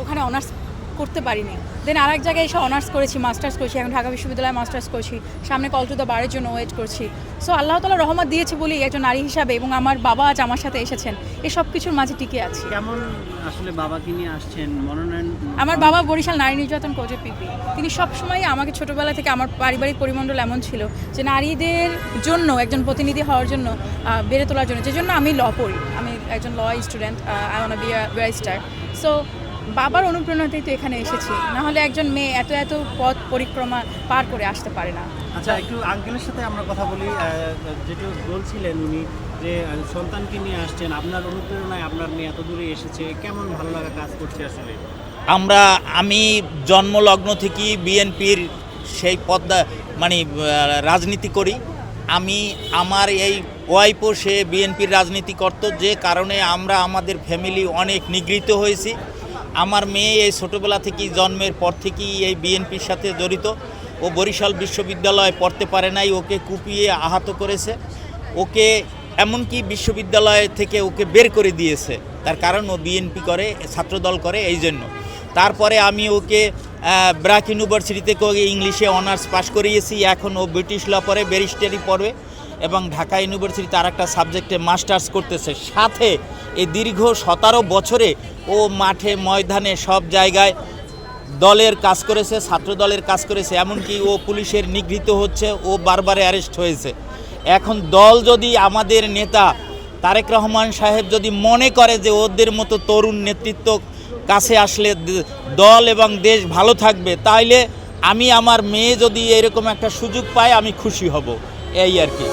ওখানে অনার্স করতে পারিনি। দেন আর এক জায়গায় এসে অনার্স করেছি, মাস্টার্স করেছি, এখন ঢাকা বিশ্ববিদ্যালয়ে মাস্টার্স করছি, সামনে কল টু দ্য বারের জন্য ওয়েট করছি। সো আল্লাহ তাআলা রহমত দিয়েছে বলি একজন নারী হিসাবে, এবং আমার বাবা আজ আমার সাথে এসেছেন, এই সব কিছুর মাঝে টিকে আছি। কেমন আসলে বাবাকে নিয়ে আসছেন মনোনয়ন? আমার বাবা বরিশাল নারী নির্যাতন কোচে পিপি। তিনি সবসময় আমাকে ছোটোবেলা থেকে, আমার পারিবারিক পরিমণ্ডল এমন ছিল যে নারীদের জন্য একজন প্রতিনিধি হওয়ার জন্য, বেড়ে তোলার জন্য, যে জন্য আমি ল পড়ি, আমি একজন law student, I want to be a barrister. So বাবার অনুপ্রেরণাতেই তো এখানে এসেছি, নাহলে একজন মেয়ে এত পথ পরিক্রমা পার করে আসতে পারে না। আচ্ছা, একটু আঙ্কেলের সাথে আমরা কথা বলি। যেটা বলছিলেন উনি যে সন্তানকে নিয়ে আসছেন, আপনার অনুপ্রেরণায় আপনার মেয়ে এত দূরে এসেছে, কেমন ভালো লাগা কাজ করছে আসলে? আমি জন্মলগ্ন থেকেই বিএনপির সেই পদ্মা রাজনীতি করি। আমার এই ওয়াইফও সে বিএনপির রাজনীতি করত, যে কারণে আমরা আমাদের ফ্যামিলি অনেক নিগৃহীত হয়েছি। আমার মেয়ে এই ছোটোবেলা থেকেই, জন্মের পর থেকেই এই বিএনপির সাথে জড়িত। ও বরিশাল বিশ্ববিদ্যালয়ে পড়তে পারে নাই, ওকে কুপিয়ে আহত করেছে, ওকে এমনকি বিশ্ববিদ্যালয় থেকে ওকে বের করে দিয়েছে, তার কারণ ও বিএনপি করে, ছাত্রদল করে, এই জন্য। তারপরে আমি ওকে ব্র্যাক ইউনিভার্সিটি থেকে ওকে ইংলিশে অনার্স পাস করিয়েছি। এখন ও ব্রিটিশ ল পড়ে, ব্যারিস্টারি পড়বে, এবং ঢাকা ইউনিভার্সিটিতে আর একটা সাবজেক্টে মাস্টার্স করতেছে। সাথে এই দীর্ঘ 17 বছরে ও মাঠে ময়দানে সব জায়গায় দলের কাজ করেছে, ছাত্র দলের কাজ করেছে, এমনকি ও পুলিশের নিগৃহীত হচ্ছে, ও বারবার অ্যারেস্ট হয়েছে। এখন দল যদি, আমাদের নেতা তারেক রহমান সাহেব যদি মনে করে যে ওদের মতো তরুণ নেতৃত্ব কাছে আসলে দল এবং দেশ ভালো থাকবে, তাইলে আমার মেয়ে যদি এরকম একটা সুযোগ পায়, আমি খুশি হব, এই আর কি।